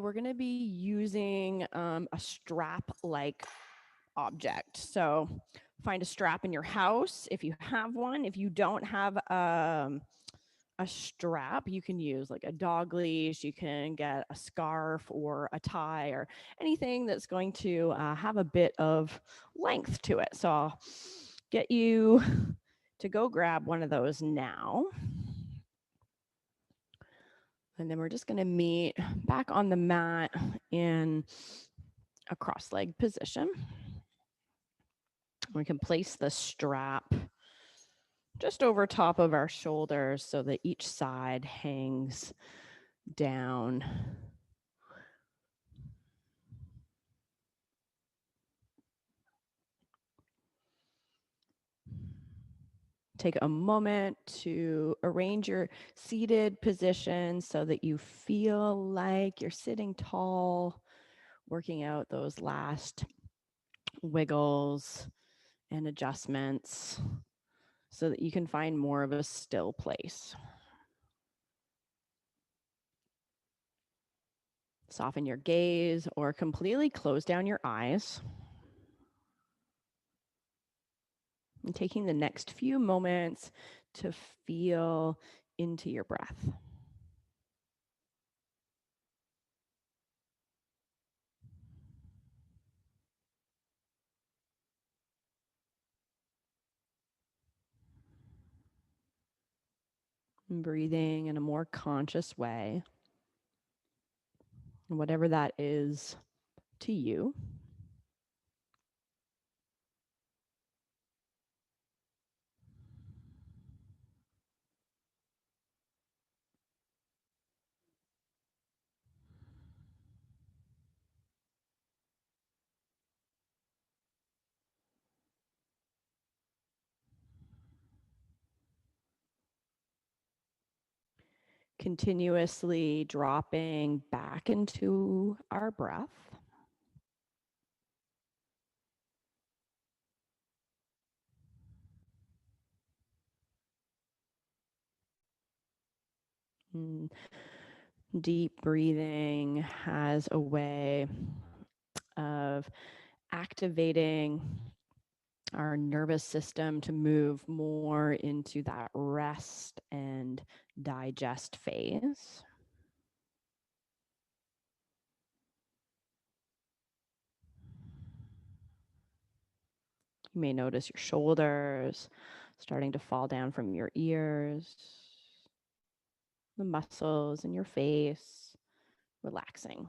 we're going to be using a strap-like object. So find a strap in your house if you have one. If you don't have a strap, you can use like a dog leash, you can get a scarf or a tie or anything that's going to have a bit of length to it. So I'll get you to go grab one of those now. And then we're just going to meet back on the mat in a cross-legged position. We can place the strap just over top of our shoulders so that each side hangs down. Take a moment to arrange your seated position so that you feel like you're sitting tall, working out those last wiggles and adjustments so that you can find more of a still place. Soften your gaze or completely close down your eyes. And taking the next few moments to feel into your breath. And breathing in a more conscious way, whatever that is to you. Continuously dropping back into our breath. Deep breathing has a way of activating our nervous system to move more into that rest and digest phase. You may notice your shoulders starting to fall down from your ears, the muscles in your face relaxing.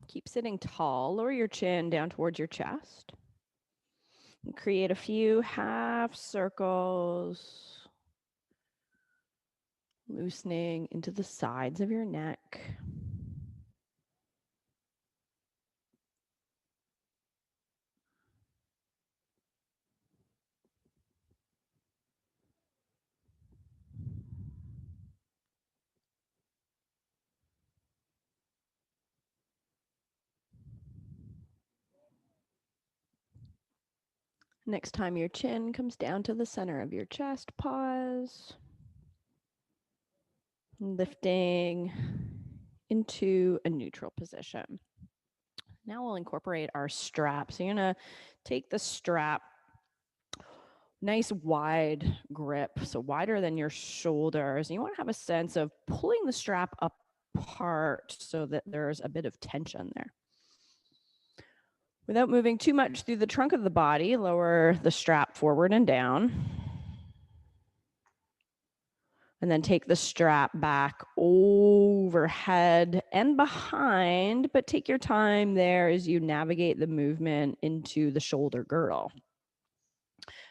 Keep sitting tall. Lower your chin down towards your chest. And create a few half circles, loosening into the sides of your neck. Next time your chin comes down to the center of your chest, pause. Lifting into a neutral position. Now we'll incorporate our strap. So you're going to take the strap, nice wide grip, so wider than your shoulders. And you want to have a sense of pulling the strap apart so that there's a bit of tension there. Without moving too much through the trunk of the body, lower the strap forward and down. And then take the strap back overhead and behind, but take your time there as you navigate the movement into the shoulder girdle.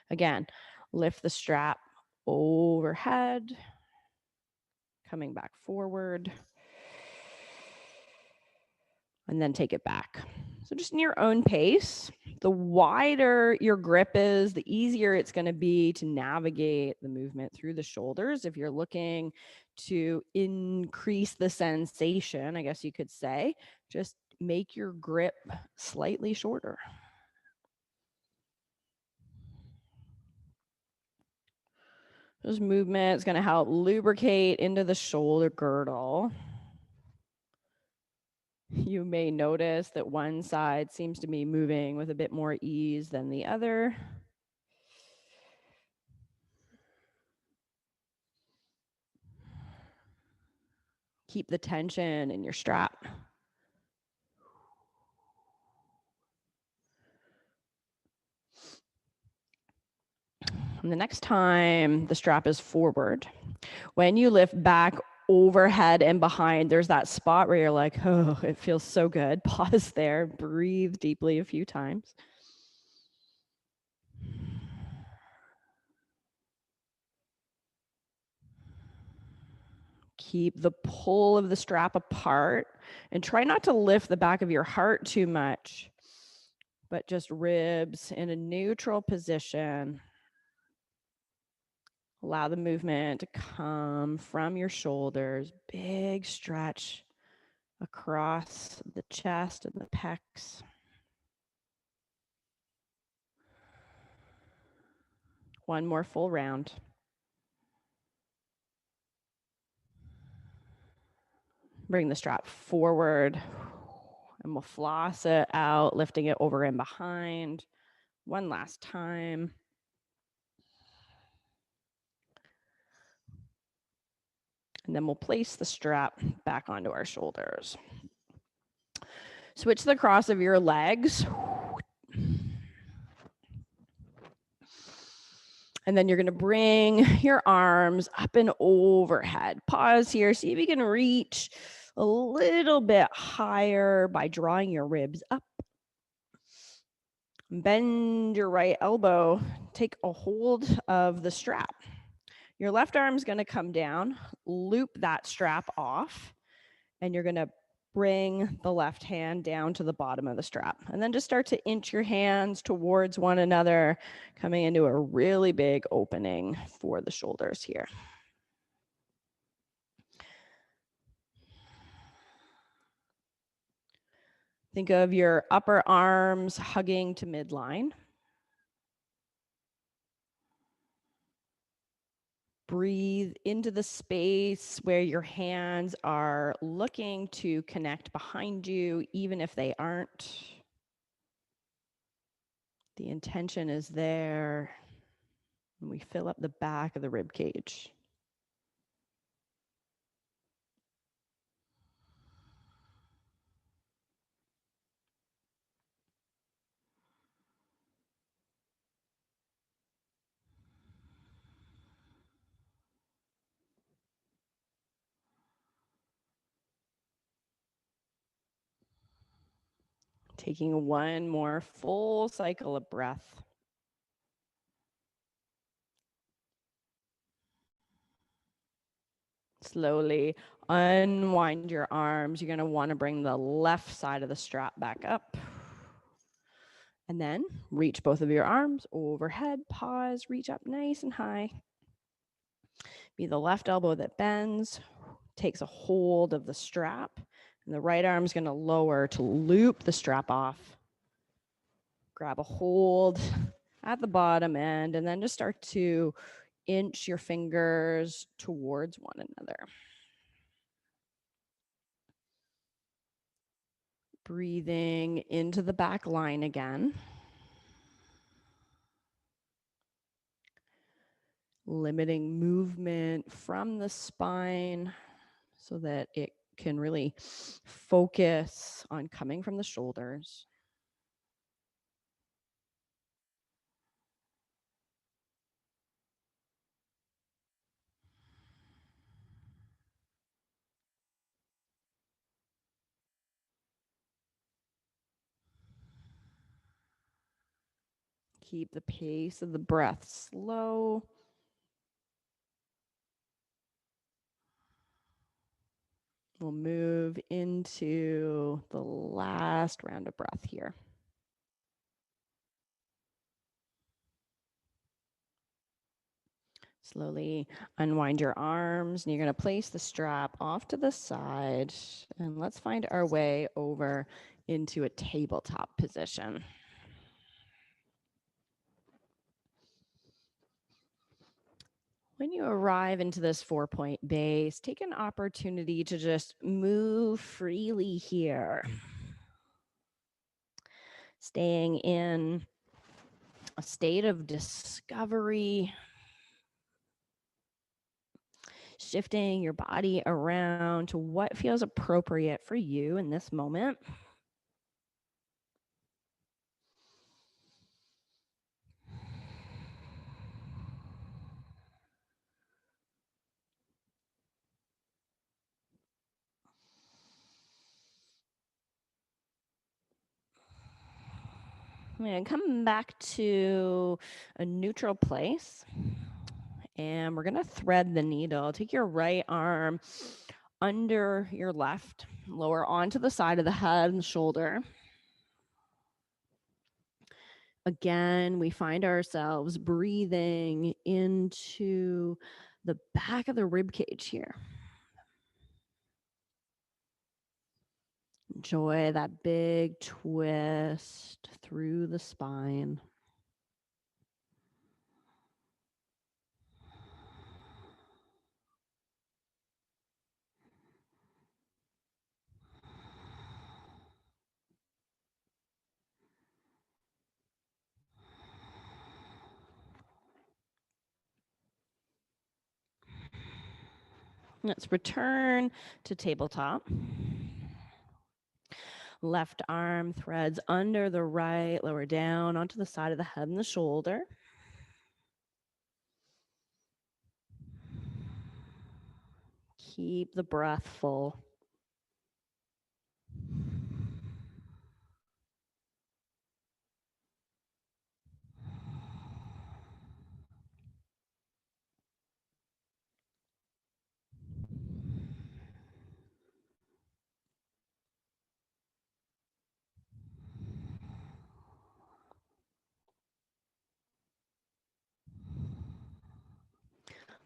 Again, lift the strap overhead, coming back forward. and then take it back. So just in your own pace. The wider your grip is, the easier it's going to be to navigate the movement through the shoulders. If you're looking to increase the sensation, I guess you could say, just make your grip slightly shorter. This movement is going to help lubricate into the shoulder girdle. You may notice that one side seems to be moving with a bit more ease than the other. Keep the tension in your strap. And the next time the strap is forward, when you lift back overhead and behind, there's that spot where you're like, oh, it feels so good. Pause there, breathe deeply a few times. Keep the pull of the strap apart and try not to lift the back of your heart too much, but just ribs in a neutral position. Allow the movement to come from your shoulders, big stretch across the chest and the pecs. One more full round. Bring the strap forward and we'll floss it out, lifting it over and behind. One last time. And then we'll place the strap back onto our shoulders. Switch the cross of your legs. And then you're going to bring your arms up and overhead. Pause here. See if you can reach a little bit higher by drawing your ribs up. Bend your right elbow. Take a hold of the strap. Your left arm is going to come down, loop that strap off, and you're going to bring the left hand down to the bottom of the strap. And then just start to inch your hands towards one another, coming into a really big opening for the shoulders here. Think of your upper arms hugging to midline. Breathe into the space where your hands are looking to connect behind you, even if they aren't. The intention is there. And we fill up the back of the rib cage. Taking one more full cycle of breath. Slowly unwind your arms. You're going to want to bring the left side of the strap back up. And then reach both of your arms overhead. Pause, reach up nice and high. Be the left elbow that bends, takes a hold of the strap, and the right arm is going to lower to loop the strap off. Grab a hold at the bottom end, and then just start to inch your fingers towards one another. Breathing into the back line again. Limiting movement from the spine so that it can really focus on coming from the shoulders. Keep the pace of the breath slow. We'll move into the last round of breath here. Slowly unwind your arms, and you're going to place the strap off to the side. And let's find our way over into a tabletop position. When you arrive into this 4-point base, take an opportunity to just move freely here. Staying in a state of discovery, shifting your body around to what feels appropriate for you in this moment. I'm going to come back to a neutral place, and we're going to thread the needle. Take your right arm under your left, lower onto the side of the head and shoulder. Again, we find ourselves breathing into the back of the rib cage here. Enjoy that big twist through the spine. Let's return to tabletop. Left arm threads under the right, lower down onto the side of the head and the shoulder. Keep the breath full.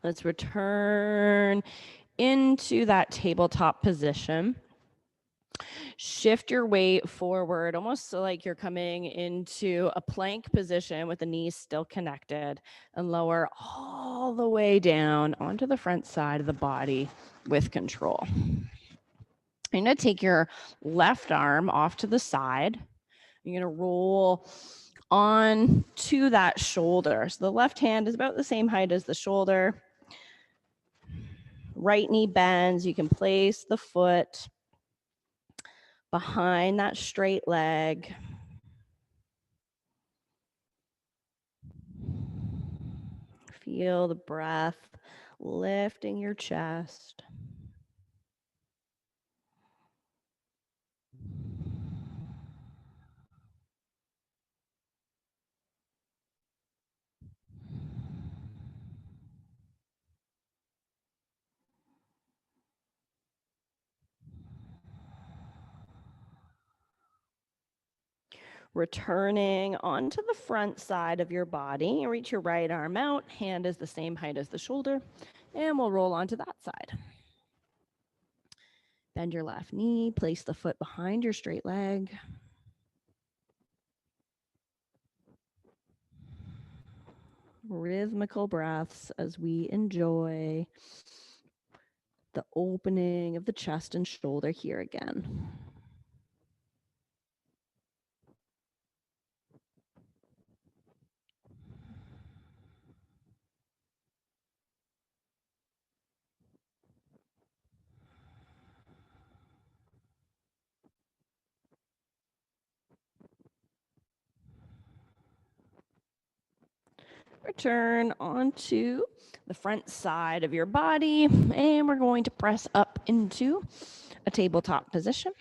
Let's return into that tabletop position. Shift your weight forward, almost so like you're coming into a plank position with the knees still connected, and lower all the way down onto the front side of the body with control. You're going to take your left arm off to the side. You're going to roll on to that shoulder. So the left hand is about the same height as the shoulder. Right knee bends. You can place the foot behind that straight leg. Feel the breath lifting your chest. Returning onto the front side of your body. Reach your right arm out. Hand is the same height as the shoulder. And we'll roll onto that side. Bend your left knee. Place the foot behind your straight leg. Rhythmical breaths as we enjoy the opening of the chest and shoulder here again. Return onto the front side of your body, and we're going to press up into a tabletop position.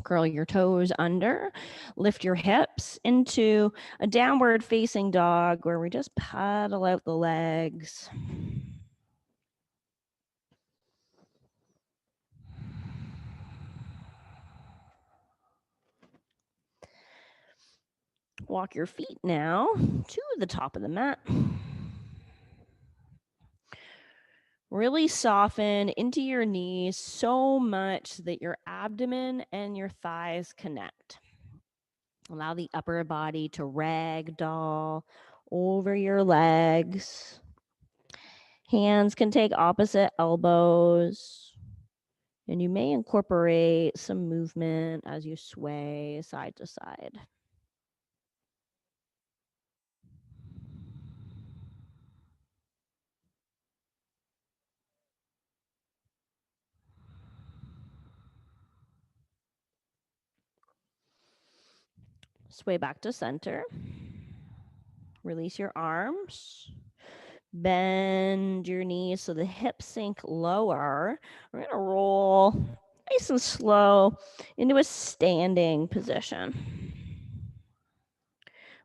Curl your toes under, lift your hips into a downward facing dog where we just paddle out the legs. Walk your feet now to the top of the mat. Really soften into your knees so much that your abdomen and your thighs connect. Allow the upper body to ragdoll over your legs. Hands can take opposite elbows. And you may incorporate some movement as you sway side to side. Sway back to center. Release your arms. Bend your knees so the hips sink lower. We're going to roll nice and slow into a standing position.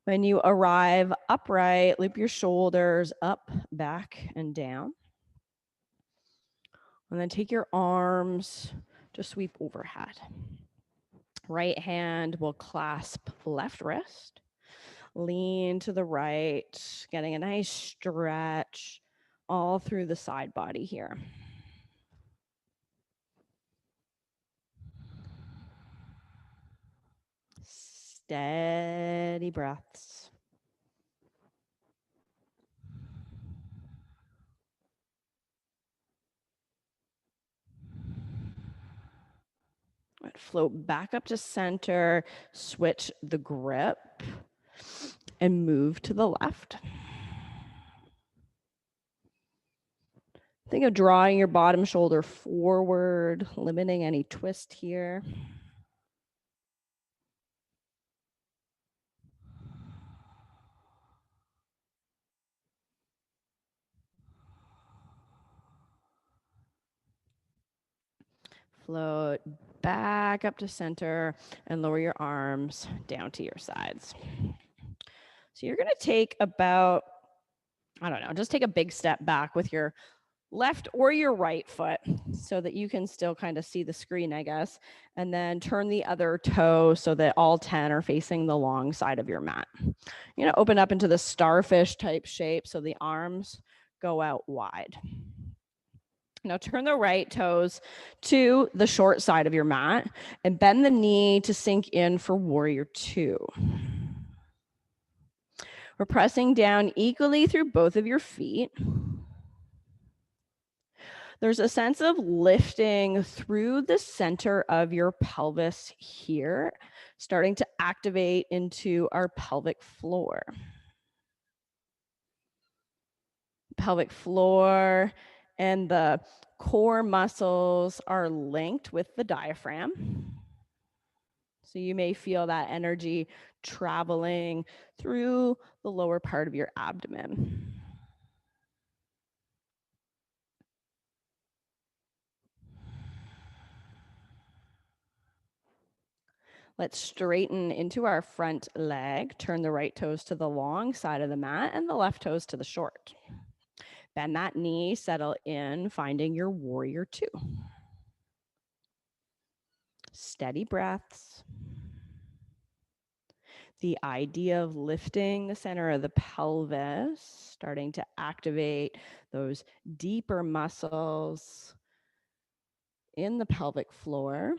When you arrive upright, loop your shoulders up, back, and down. And then take your arms to sweep overhead. Right hand will clasp left wrist. Lean to the right, getting a nice stretch all through the side body here. Steady breaths. Float back up to center, switch the grip, and move to the left. Think of drawing your bottom shoulder forward, limiting any twist here. Float back up to center and lower your arms down to your sides. So you're going to take about, just take a big step back with your left or your right foot so that you can still kind of see the screen, I guess. And then turn the other toe so that all 10 are facing the long side of your mat. You're going to open up into the starfish type shape so the arms go out wide. Now turn the right toes to the short side of your mat and bend the knee to sink in for warrior two. We're pressing down equally through both of your feet. There's a sense of lifting through the center of your pelvis here, starting to activate into our pelvic floor. Pelvic floor and the core muscles are linked with the diaphragm. So you may feel that energy traveling through the lower part of your abdomen. Let's straighten into our front leg. Turn the right toes to the long side of the mat and the left toes to the short. Bend that knee, settle in, finding your warrior two. Steady breaths. The idea of lifting the center of the pelvis, starting to activate those deeper muscles in the pelvic floor.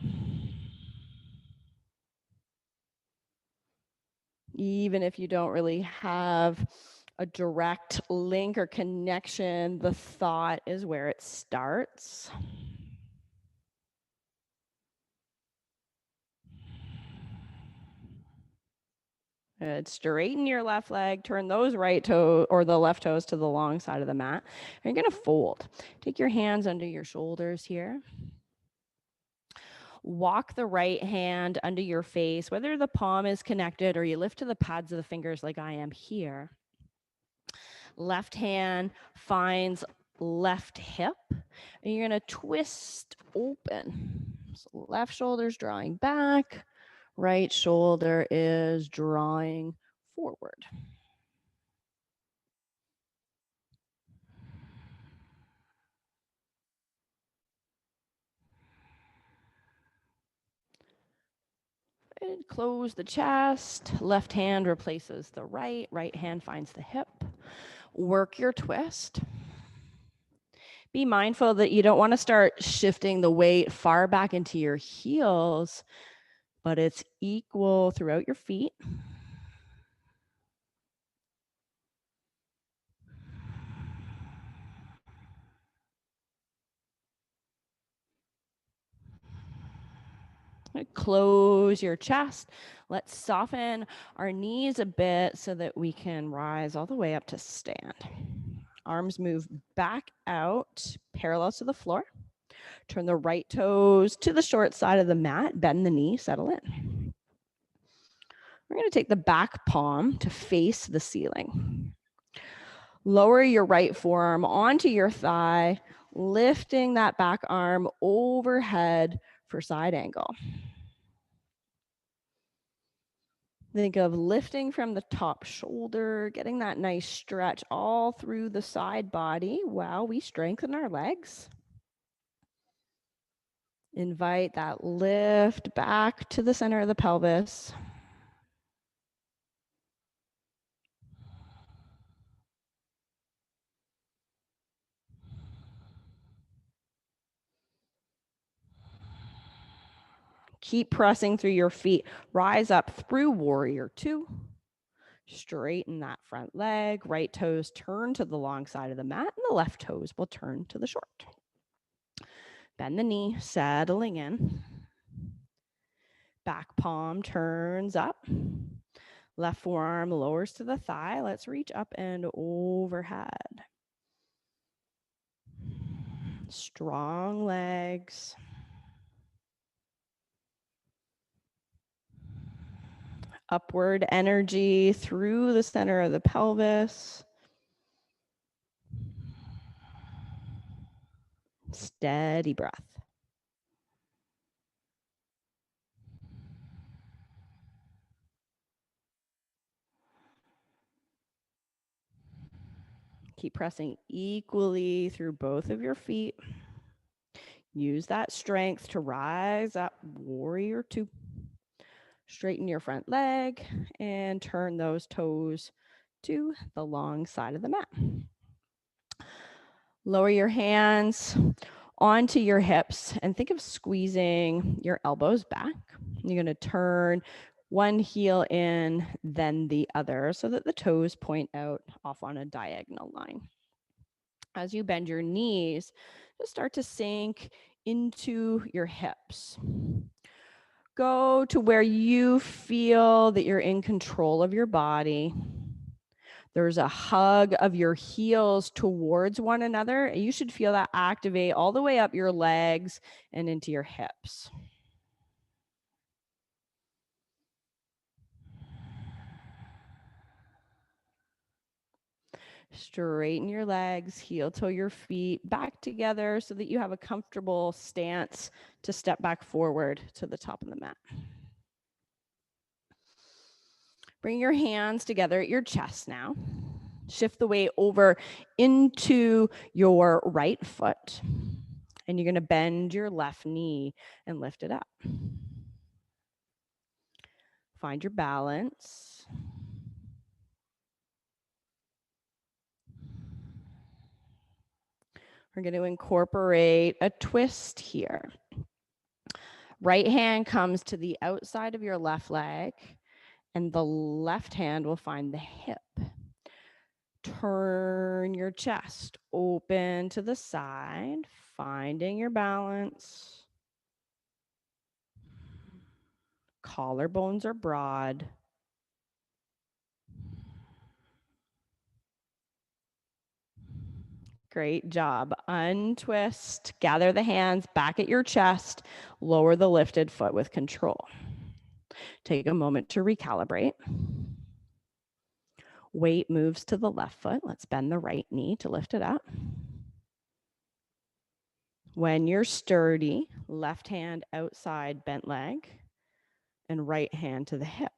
Even if you don't really have a direct link or connection, the thought is where it starts. Straighten your left leg, turn those right toe or the left toes to the long side of the mat. And you're going to fold. Take your hands under your shoulders here. Walk the right hand under your face, whether the palm is connected or you lift to the pads of the fingers like I am here. Left hand finds left hip, and you're going to twist open. So left shoulder's drawing back, right shoulder is drawing forward. Good. Close the chest. Left hand replaces the right. Right hand finds the hip. Work your twist. Be mindful that you don't want to start shifting the weight far back into your heels, but it's equal throughout your feet. Close your chest. Let's soften our knees a bit so that we can rise all the way up to stand. Arms move back out, parallel to the floor. Turn the right toes to the short side of the mat. Bend the knee, settle in. We're going to take the back palm to face the ceiling. Lower your right forearm onto your thigh, lifting that back arm overhead for side angle. Think of lifting from the top shoulder, getting that nice stretch all through the side body while we strengthen our legs. Invite that lift back to the center of the pelvis. Keep pressing through your feet. Rise up through warrior two. Straighten that front leg. Right toes turn to the long side of the mat, and the left toes will turn to the short. Bend the knee, settling in. Back palm turns up. Left forearm lowers to the thigh. Let's reach up and overhead. Strong legs. Upward energy through the center of the pelvis. Steady breath. Keep pressing equally through both of your feet. Use that strength to rise up, warrior two. Straighten your front leg and turn those toes to the long side of the mat. Lower your hands onto your hips and think of squeezing your elbows back. You're going to turn one heel in, then the other, so that the toes point out off on a diagonal line. As you bend your knees, just start to sink into your hips. Go to where you feel that you're in control of your body. There's a hug of your heels towards one another. You should feel that activate all the way up your legs and into your hips. Straighten your legs, heel toe your feet back together so that you have a comfortable stance to step back forward to the top of the mat. Bring your hands together at your chest now. Shift the weight over into your right foot. And you're going to bend your left knee and lift it up. Find your balance. We're going to incorporate a twist here. Right hand comes to the outside of your left leg, and the left hand will find the hip. Turn your chest open to the side, finding your balance. Collarbones are broad. Great job. Untwist, gather the hands back at your chest, lower the lifted foot with control. Take a moment to recalibrate. Weight moves to the left foot. Let's bend the right knee to lift it up. When you're sturdy, left hand outside bent leg and right hand to the hip.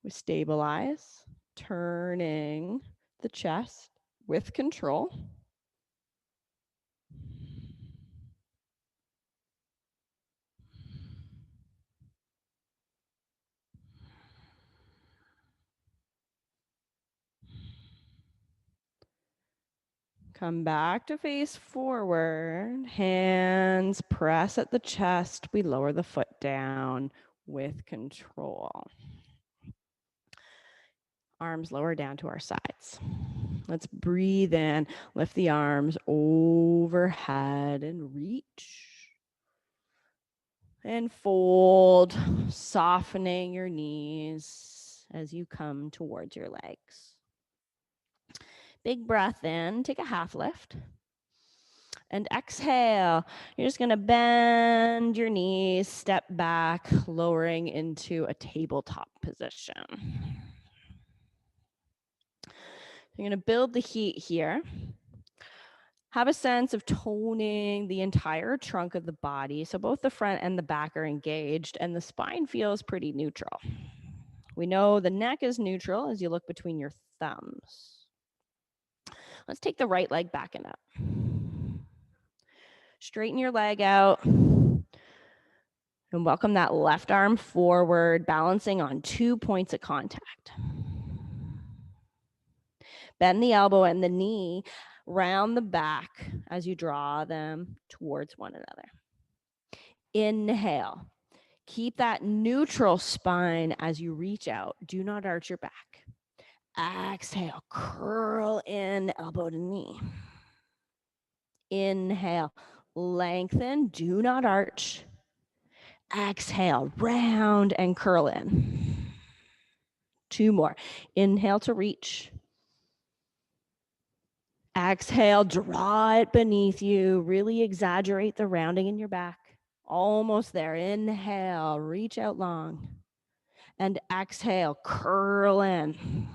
We stabilize, turning the chest with control. Come back to face forward. Hands press at the chest. We lower the foot down with control. Arms lower down to our sides. Let's breathe in. Lift the arms overhead and reach. And fold, softening your knees as you come towards your legs. Big breath in, take a half lift. And exhale, you're just gonna bend your knees, step back, lowering into a tabletop position. You're gonna build the heat here. Have a sense of toning the entire trunk of the body. So both the front and the back are engaged and the spine feels pretty neutral. We know the neck is neutral as you look between your thumbs. Let's take the right leg back and up. Straighten your leg out and welcome that left arm forward, balancing on 2 points of contact. Bend the elbow and the knee round the back as you draw them towards one another. Inhale. Keep that neutral spine as you reach out. Do not arch your back. Exhale, curl in, elbow to knee. Inhale, lengthen, do not arch. Exhale, round and curl in. 2 more. Inhale to reach. Exhale, draw it beneath you. Really exaggerate the rounding in your back. Almost there. Inhale, reach out long. And exhale, curl in.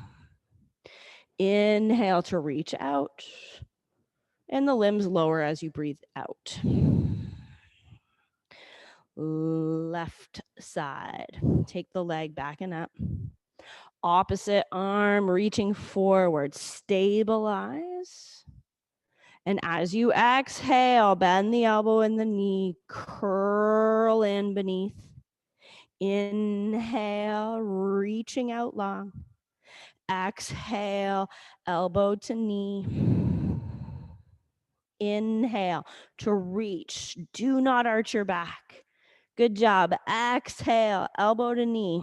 Inhale to reach out. And the limbs lower as you breathe out. Left side. Take the leg back and up. Opposite arm reaching forward. Stabilize. And as you exhale, bend the elbow and the knee. Curl in beneath. Inhale, reaching out long. Exhale, elbow to knee. Inhale to reach. Do not arch your back. Good job. Exhale, elbow to knee.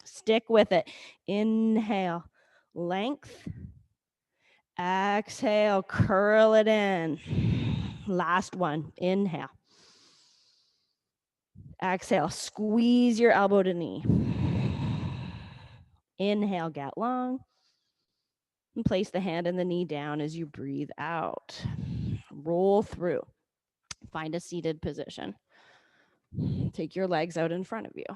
Stick with it. Inhale, length. Exhale, curl it in. Last one. Inhale. Exhale, squeeze your elbow to knee. Inhale, get long. And place the hand and the knee down as you breathe out. Roll through. Find a seated position. Take your legs out in front of you.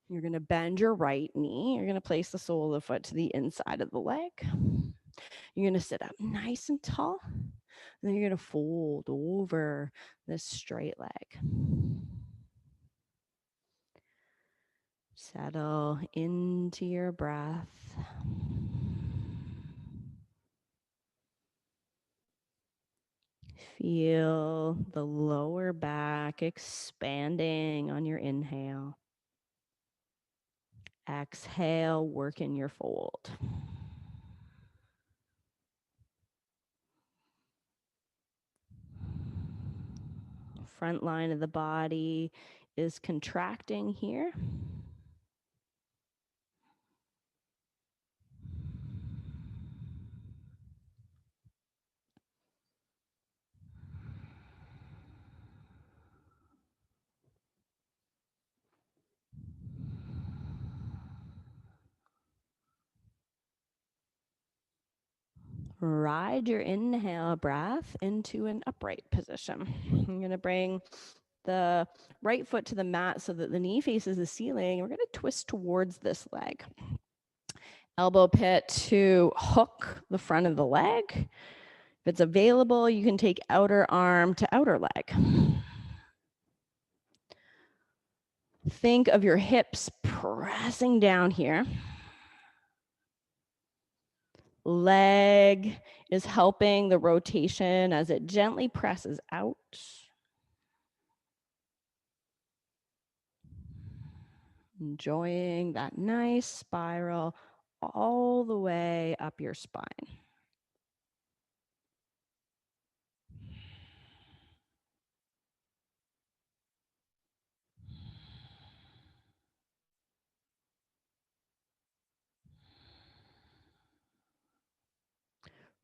You're going to bend your right knee. You're going to place the sole of the foot to the inside of the leg. You're going to sit up nice and tall. And then you're going to fold over this straight leg. Settle into your breath. Feel the lower back expanding on your inhale. Exhale, work in your fold. Front line of the body is contracting here. Ride your inhale breath into an upright position. I'm going to bring the right foot to the mat so that the knee faces the ceiling. We're going to twist towards this leg. Elbow pit to hook the front of the leg. If it's available, you can take outer arm to outer leg. Think of your hips pressing down here. Leg is helping the rotation as it gently presses out. Enjoying that nice spiral all the way up your spine.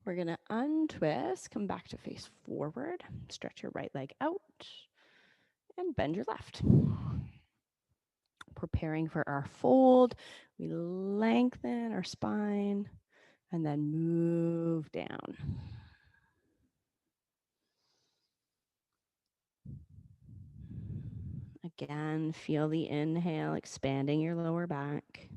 We're going to untwist, come back to face forward, stretch your right leg out, and bend your left. Preparing for our fold, we lengthen our spine and then move down. Again, feel the inhale, expanding your lower back.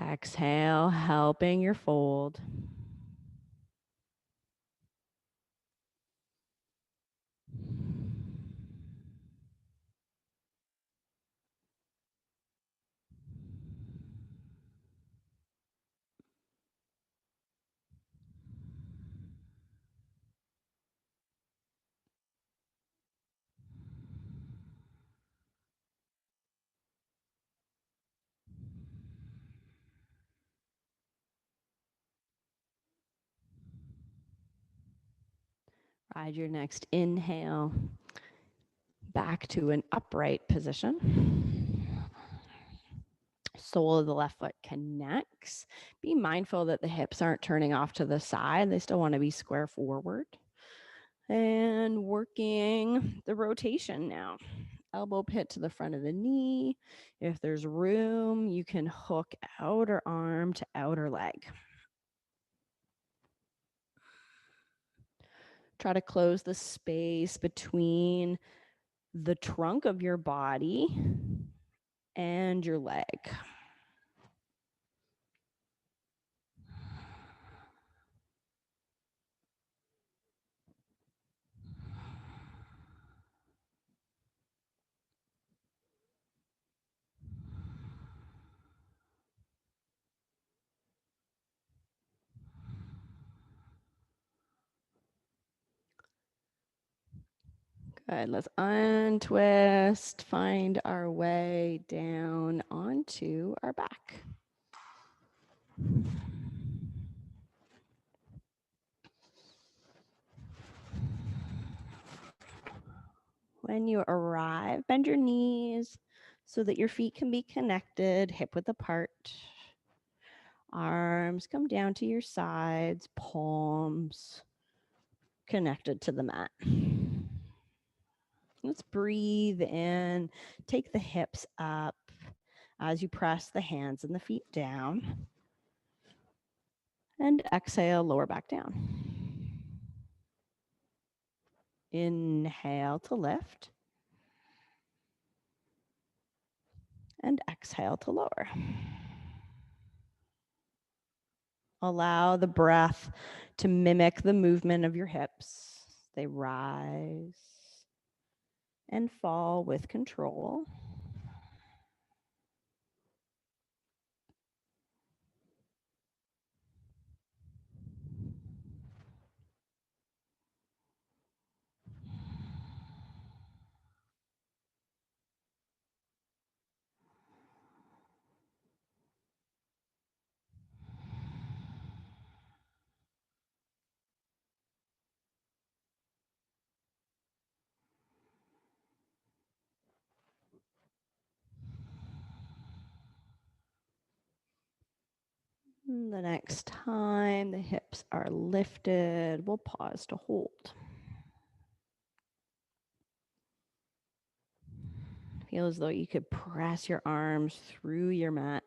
Exhale, helping your fold. Ride your next inhale back to an upright position. Sole of the left foot connects. Be mindful that the hips aren't turning off to the side. They still want to be square forward. And working the rotation now. Elbow pit to the front of the knee. If there's room, you can hook outer arm to outer leg. Try to close the space between the trunk of your body and your leg. Good. Let's untwist, find our way down onto our back. When you arrive, bend your knees so that your feet can be connected, hip width apart. Arms come down to your sides, palms connected to the mat. Let's breathe in, take the hips up as you press the hands and the feet down. And exhale, lower back down. Inhale to lift. And exhale to lower. Allow the breath to mimic the movement of your hips. They rise and fall with control. The next time the hips are lifted, we'll pause to hold. Feel as though you could press your arms through your mat.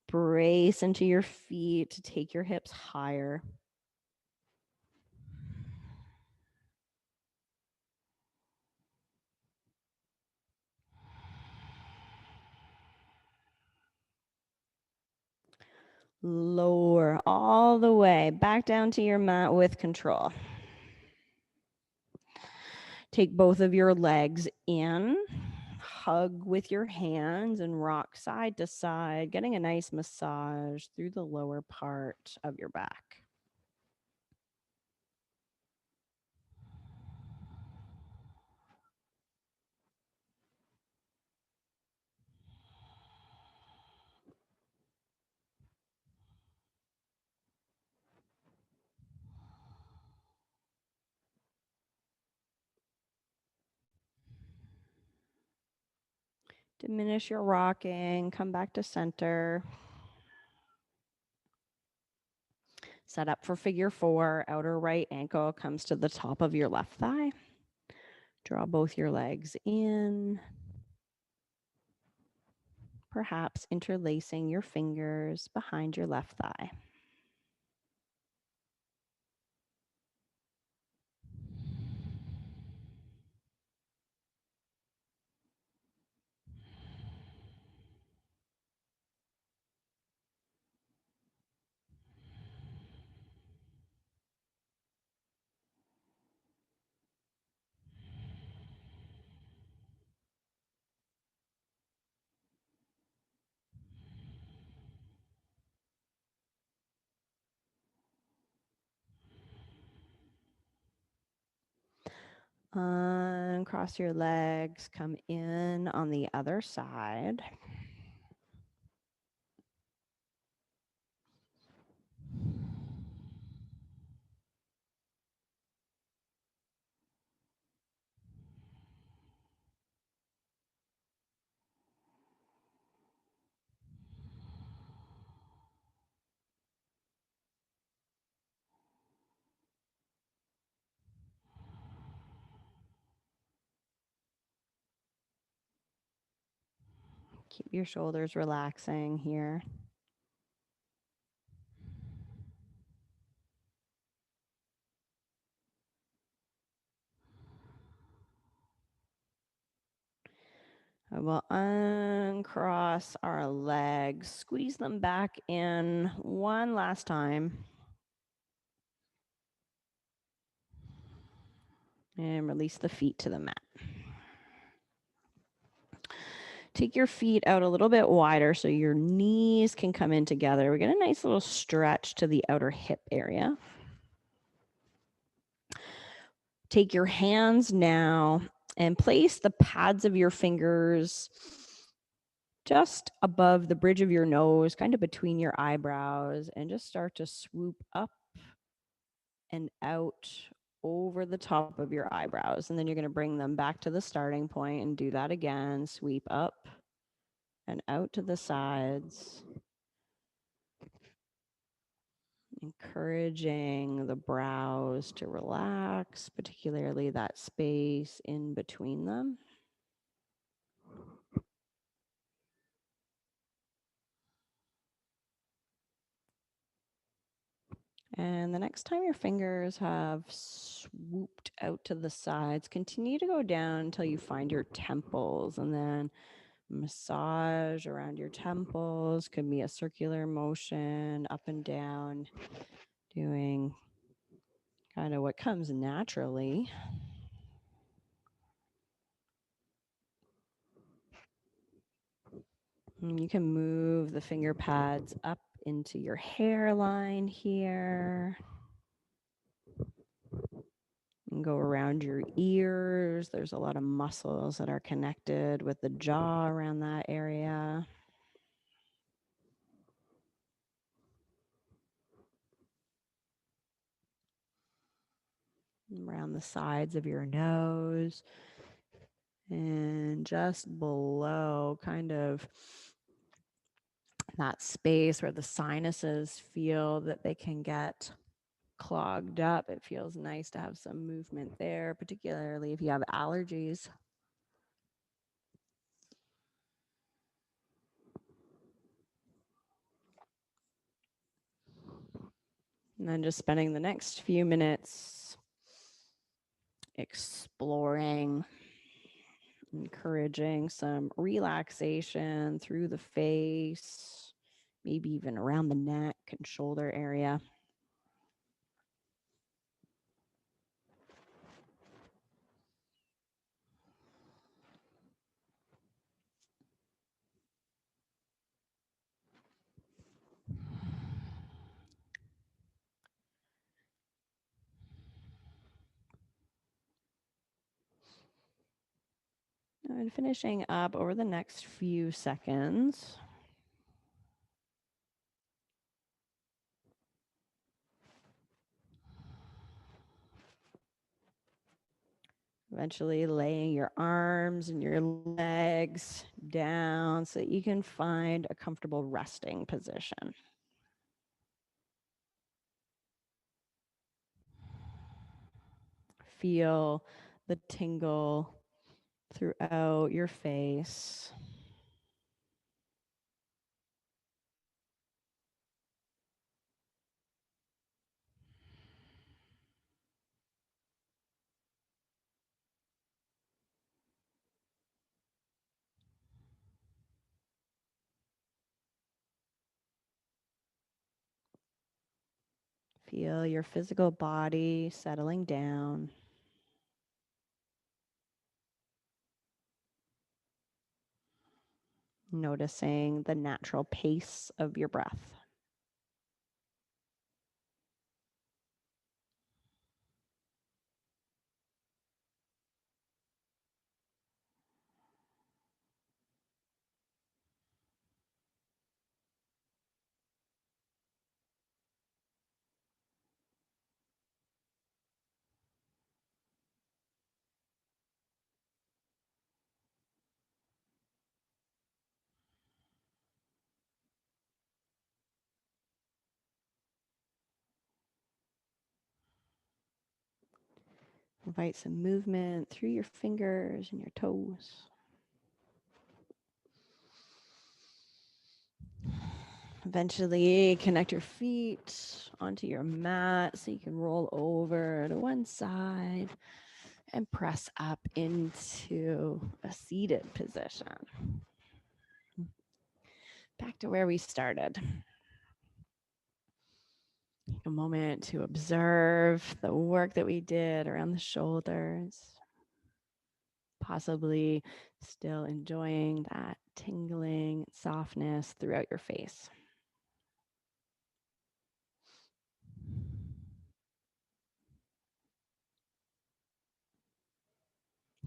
Brace into your feet to take your hips higher. Lower all the way back down to your mat with control. Take both of your legs in, hug with your hands and rock side to side, getting a nice massage through the lower part of your back. Diminish your rocking, come back to center. Set up for figure 4. Outer right ankle comes to the top of your left thigh. Draw both your legs in. Perhaps interlacing your fingers behind your left thigh. Uncross your legs, come in on the other side. Keep your shoulders relaxing here. I will uncross our legs, squeeze them back in one last time. And release the feet to the mat. Take your feet out a little bit wider so your knees can come in together. We get a nice little stretch to the outer hip area. Take your hands now and place the pads of your fingers just above the bridge of your nose, kind of between your eyebrows, and just start to swoop up and out over the top of your eyebrows. And then you're going to bring them back to the starting point and do that again. Sweep up and out to the sides. Encouraging the brows to relax, particularly that space in between them. And the next time your fingers have swooped out to the sides, continue to go down until you find your temples, and then massage around your temples. Could be a circular motion up and down, doing kind of what comes naturally. And you can move the finger pads up into your hairline here. And go around your ears. There's a lot of muscles that are connected with the jaw around that area. Around the sides of your nose. And just below, kind of that space where the sinuses feel that they can get clogged up. It feels nice to have some movement there, particularly if you have allergies. And then just spending the next few minutes exploring, encouraging some relaxation through the face, maybe even around the neck and shoulder area. And finishing up over the next few seconds. Eventually laying your arms and your legs down so that you can find a comfortable resting position. Feel the tingle throughout your face. Feel your physical body settling down. Noticing the natural pace of your breath. Invite some movement through your fingers and your toes. Eventually connect your feet onto your mat so you can roll over to one side and press up into a seated position. Back to where we started. Take a moment to observe the work that we did around the shoulders. Possibly still enjoying that tingling softness throughout your face.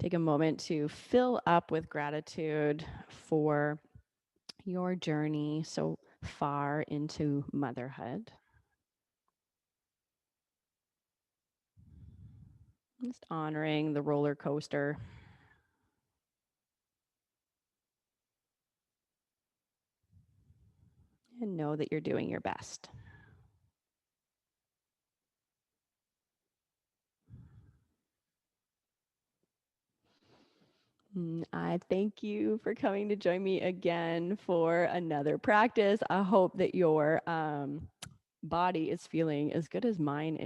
Take a moment to fill up with gratitude for your journey so far into motherhood. Just honoring the roller coaster. And know that you're doing your best. I thank you for coming to join me again for another practice. I hope that your body is feeling as good as mine is.